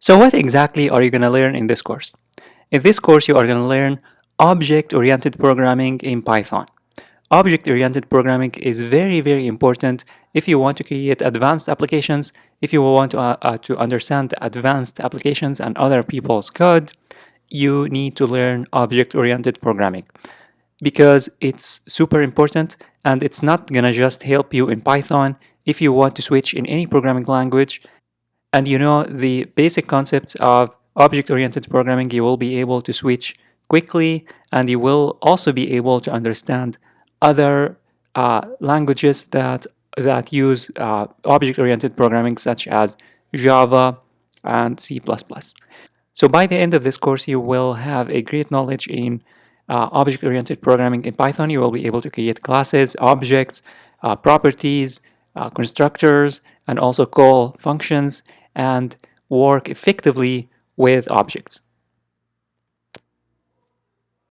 So what exactly are you going to learn in this course? In this course, you are going to learn object-oriented programming in Python. Object-oriented programming is very, very important if you want to create advanced applications, if you want to understand advanced applications and other people's code, you need to learn object-oriented programming because it's super important and it's not gonna just help you in Python. If you want to switch in any programming language and you know the basic concepts of object-oriented programming, you will be able to switch quickly and you will also be able to understand other languages that use object-oriented programming such as Java and C++. So by the end of this course, you will have a great knowledge in object-oriented programming in Python. You will be able to create classes, objects, properties, constructors, and also call functions and work effectively with objects.